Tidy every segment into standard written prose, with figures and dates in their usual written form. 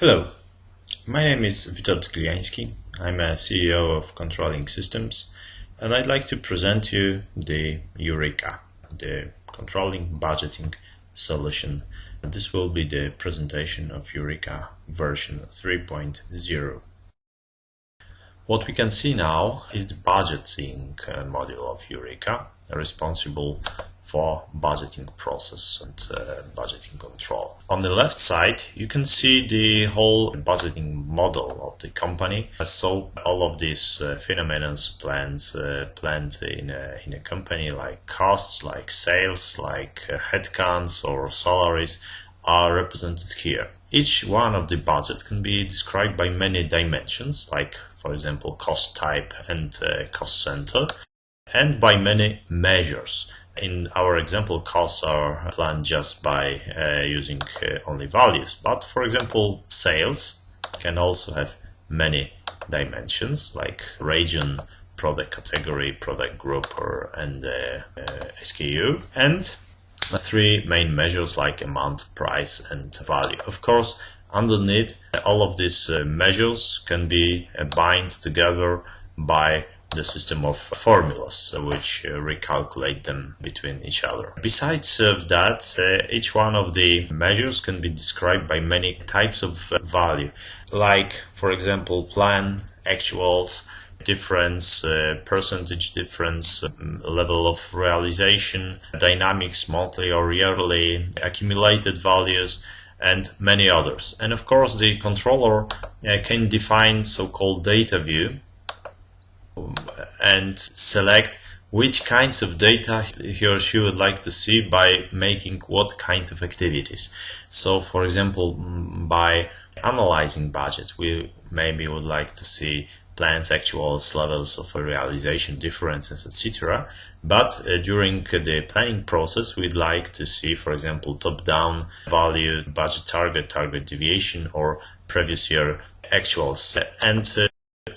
Hello, my name is Witold Gliański. I'm a CEO of Controlling Systems, and I'd like to present you the EURECA, the controlling budgeting solution. This will be the presentation of EURECA version 3.0. What we can see now is the budgeting module of EURECA, responsible for budgeting process and budgeting control. On the left side, you can see the whole budgeting model of the company. So all of these phenomena planned in a company, like costs, like sales, like headcounts or salaries, are represented here. Each one of the budgets can be described by many dimensions, like for example cost type and cost center, and by many measures. In our example, costs are planned just by using only values, but for example sales can also have many dimensions like region, product category, product group, and SKU, and three main measures like amount, price, and value. Of course, underneath all of these measures can be bound together by the system of formulas which recalculate them between each other. Besides that, each one of the measures can be described by many types of value, like for example plan, actuals, difference, percentage difference, level of realization, dynamics, monthly or yearly, accumulated values, and many others. And of course the controller can define so-called data view and select which kinds of data he or she would like to see by making what kind of activities. So for example, by analyzing budget, we maybe would like to see plans, actuals, levels of realization, differences, etc. But during the planning process, we'd like to see, for example, top-down value, budget target, target deviation, or previous year actuals. And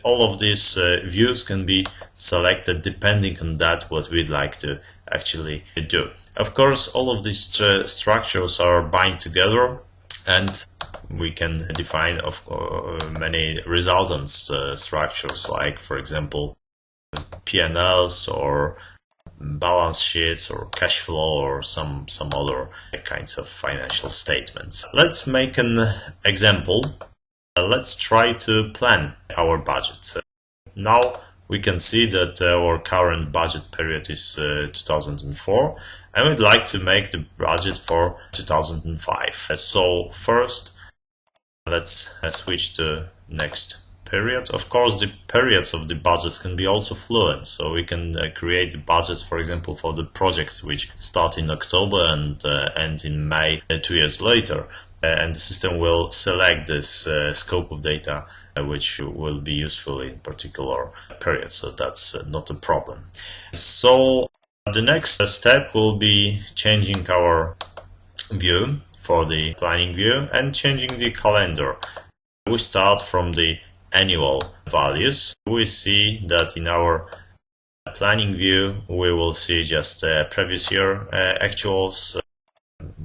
all of these views can be selected depending on that what we'd like to actually do. Of course, all of these structures are bound together, and we can define many resultant structures, like for example P&Ls or balance sheets or cash flow or some other kinds of financial statements. Let's make an example. Let's try to plan our budget. Now we can see that our current budget period is 2004, and we'd like to make the budget for 2005. So first, let's switch to next period. Of course, the periods of the budgets can be also fluent, so we can create the budgets, for example, for the projects which start in October and end in May 2 years later. And the system will select this scope of data which will be useful in particular period, so that's not a problem. So the next step will be changing our view for the planning view and changing the calendar. We start from the annual values. We see that in our planning view we will see just previous year actuals.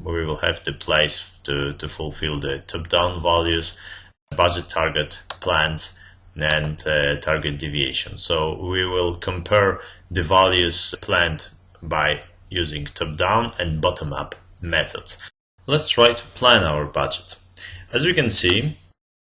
We will have the place to fulfill the top-down values, budget target, plans, and target deviation. So we will compare the values planned by using top-down and bottom-up methods. Let's try to plan our budget. As we can see,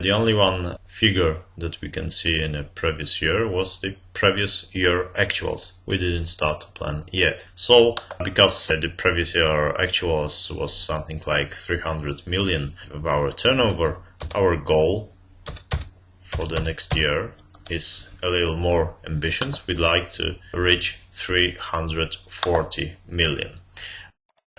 the only one figure that we can see in a previous year was the previous year actuals. We didn't start to plan yet. So, because the previous year actuals was something like 300 million of our turnover, our goal for the next year is a little more ambitious. We'd like to reach 340 million.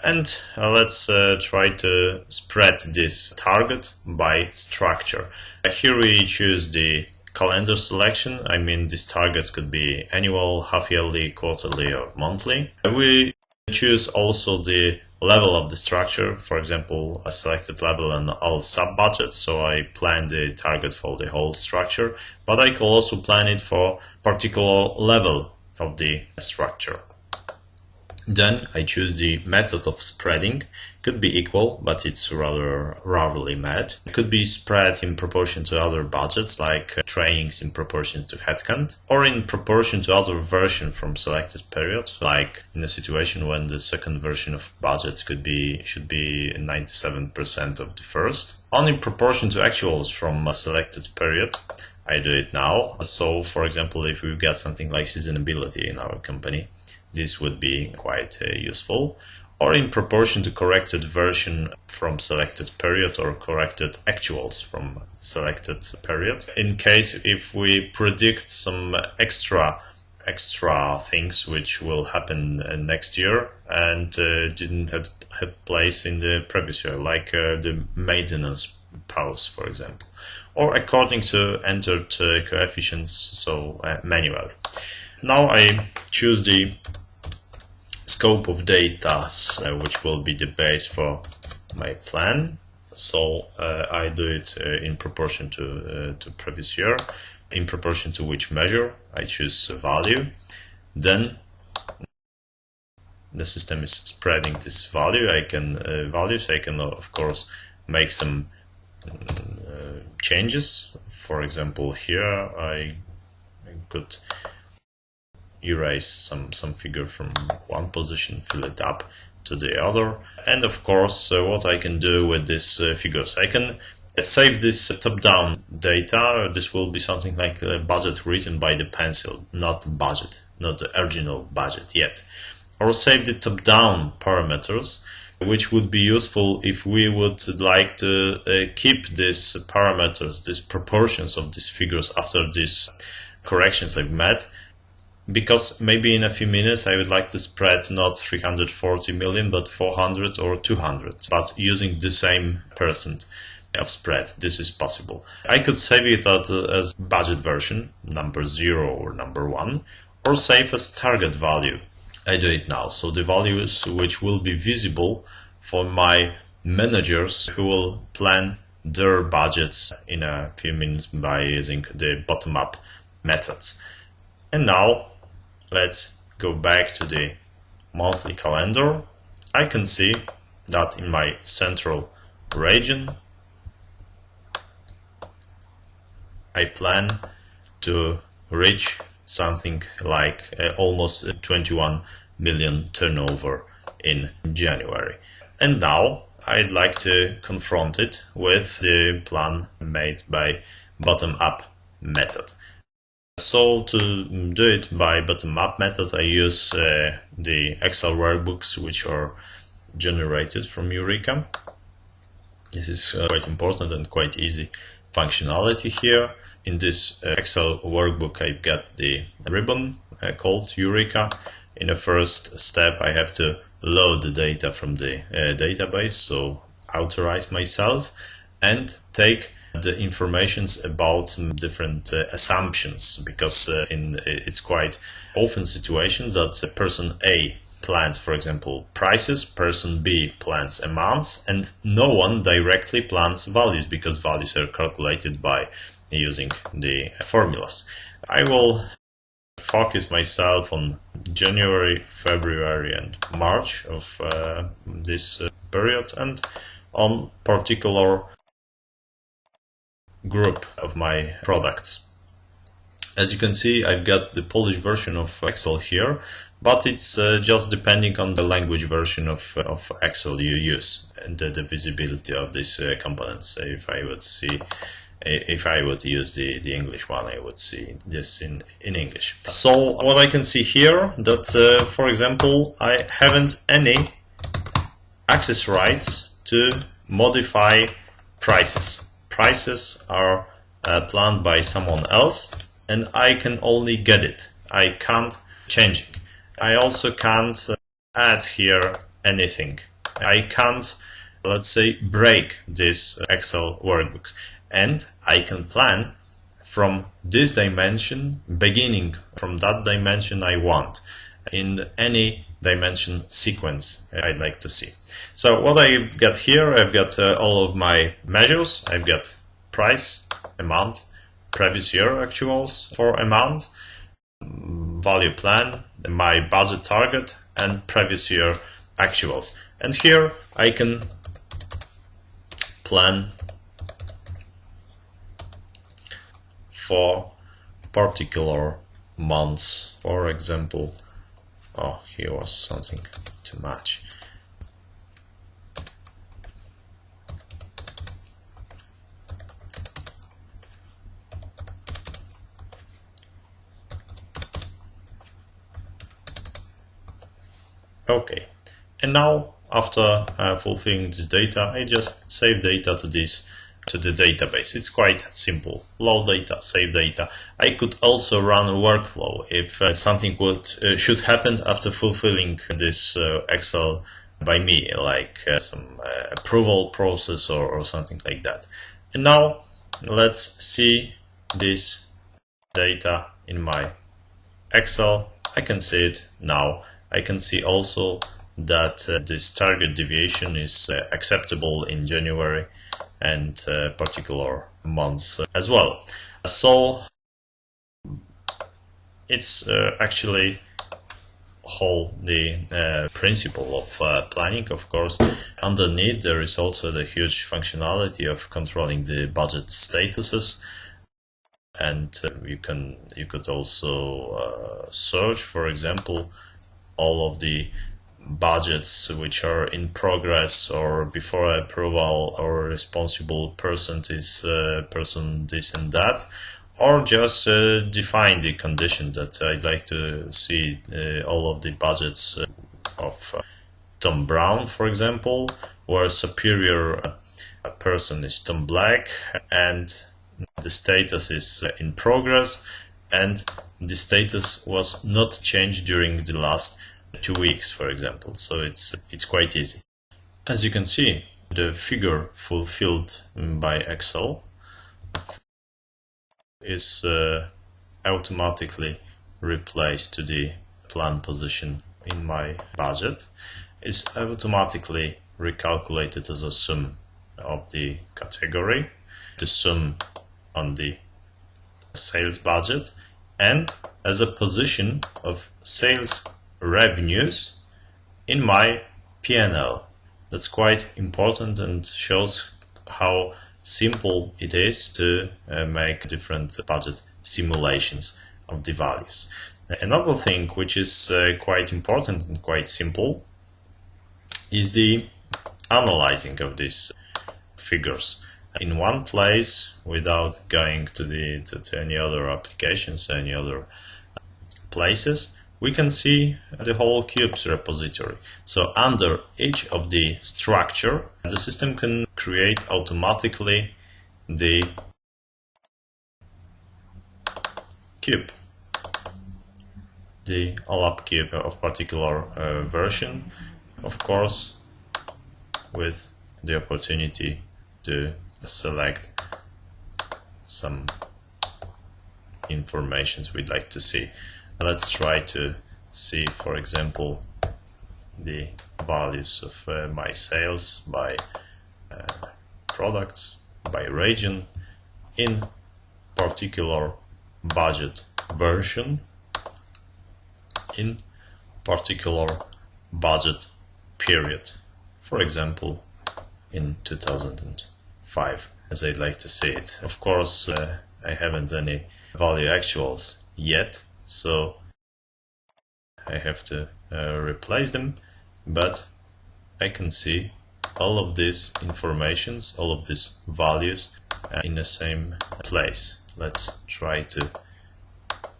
And let's try to spread this target by structure. Here we choose the calendar selection. I mean, these targets could be annual, half-yearly, quarterly, or monthly. We choose also the level of the structure. For example, a selected level and all sub-budgets. So I plan the target for the whole structure, but I can also plan it for particular level of the structure. Then I choose the method of spreading. Could be equal, but it's rather rarely met. It could be spread in proportion to other budgets, like trainings in proportion to headcount, or in proportion to other version from selected period, like in a situation when the second version of budget should be 97% of the first. Or in proportion to actuals from a selected period. I do it now. So, for example, if we get something like seasonality in our company, this would be quite useful. Or in proportion to corrected version from selected period or corrected actuals from selected period. In case if we predict some extra things which will happen next year and didn't have place in the previous year, like the maintenance pause, for example, or according to entered coefficients, so manually. Now I choose the scope of data, which will be the base for my plan. So I do it in proportion to previous year, in proportion to which measure. I choose value. Then the system is spreading this value. I can of course make some changes. For example, here I could erase some figure from one position, fill it up to the other. And of course, what I can do with these figures, I can save this top-down data. This will be something like a budget written by the pencil, not budget, not the original budget yet. Or save the top-down parameters, which would be useful if we would like to keep these parameters, these proportions of these figures after these corrections I've made. Because maybe in a few minutes I would like to spread not 340 million but 400 or 200, but using the same percent of spread. This is possible. I could save it as budget version, number 0 or number 1, or save as target value. I do it now. So the values which will be visible for my managers who will plan their budgets in a few minutes by using the bottom-up methods. And now let's go back to the monthly calendar. I can see that in my central region I plan to reach something like almost 21 million turnover in January. And now I'd like to confront it with the plan made by bottom-up method. So to do it by bottom-up method, I use the Excel workbooks which are generated from EURECA. This is quite important and quite easy functionality here. In this Excel workbook I've got the ribbon called EURECA. In the first step I have to load the data from the database, so authorize myself and take the informations about some different assumptions, because it's quite often situation that person A plans, for example, prices, person B plans amounts, and no one directly plans values, because values are calculated by using the formulas. I will focus myself on January, February and March of this period, and on particular group of my products. As you can see, I've got the Polish version of Excel here, but it's just depending on the language version of Excel you use and the visibility of these components. If I would use the English one, I would see this in English. So what I can see here, that for example, I haven't any access rights to modify prices. Prices are planned by someone else, and I can only get it. I can't change it. I also can't add here anything. I can't, let's say, break this Excel workbooks. And I can plan from this dimension, beginning from that dimension I want, in any dimension sequence I'd like to see. So what I've got here, I've got all of my measures. I've got price, amount, previous year actuals for amount, value plan, my budget target, and previous year actuals. And here I can plan for particular months. For example, oh, here was something too much. Okay, and now after fulfilling this data, I just save data to the database. It's quite simple. Load data, save data. I could also run a workflow if something should happen after fulfilling this Excel by me, like some approval process or something like that. And now let's see this data in my Excel. I can see it now. I can see also that this target deviation is acceptable in January and particular months as well. So it's actually the principle of planning. Of course, underneath there is also the huge functionality of controlling the budget statuses, and you could also search, for example, all of the budgets which are in progress or before approval, or responsible person is person this and that, or just define the condition that I'd like to see all of the budgets of Tom Brown, for example, where superior person is Tom Black and the status is in progress, and the status was not changed during the last 2 weeks, for example. So it's quite easy. As you can see, the figure fulfilled by Excel is automatically replaced to the plan position in my budget, is automatically recalculated as a sum of the category, the sum on the sales budget, and as a position of sales revenues in my P&L. That's quite important and shows how simple it is to make different budget simulations of the values. Another thing which is quite important and quite simple is the analyzing of these figures in one place without going to any other applications, any other places. We can see the whole cubes repository. So under each of the structure, the system can create automatically the cube, the all-up cube of particular version, of course, with the opportunity to select some information we'd like to see. Let's try to see, for example, the values of my sales by products, by region, in particular budget version, in particular budget period, for example, in 2005, as I'd like to see it. Of course, I haven't any value actuals yet, so I have to replace them, but I can see all of these informations, all of these values in the same place. Let's try to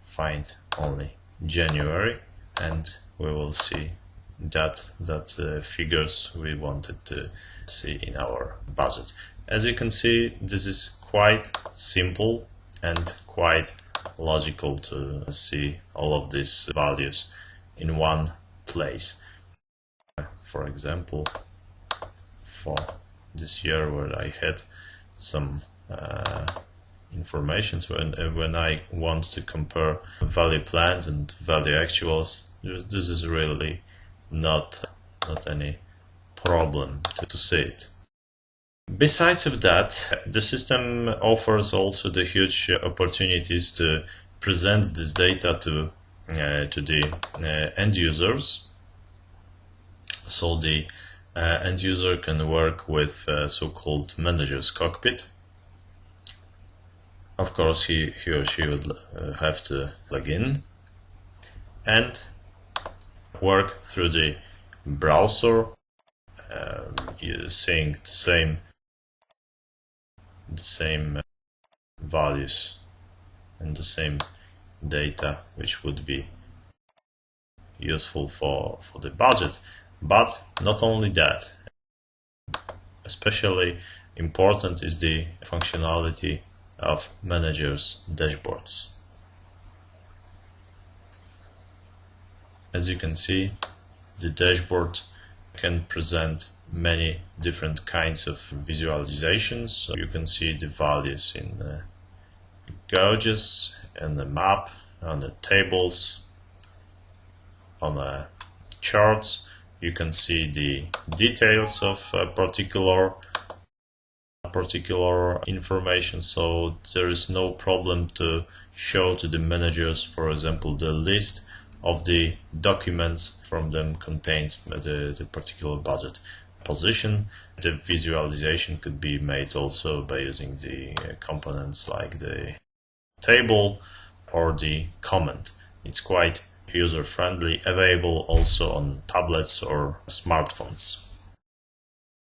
find only January, and we will see that figures we wanted to see in our budget. As you can see, this is quite simple and quite logical to see all of these values in one place. For example, for this year where I had some information when I want to compare value plans and value actuals, this is really not any problem to see it. Besides of that, the system offers also the huge opportunities to present this data to the end users So the end user can work with so-called manager's cockpit. Of course, he or she would have to log in and work through the browser, using the same values and the same data which would be useful for the budget. But not only that, especially important is the functionality of managers' dashboards. As you can see, the dashboard can present many different kinds of visualizations. So you can see the values in gauges, in the map, on the tables, on the charts. You can see the details of particular information, so there is no problem to show to the managers, for example, the list of the documents from them contains the particular budget position. The visualization could be made also by using the components like the table or the comment. It's quite user-friendly, available also on tablets or smartphones.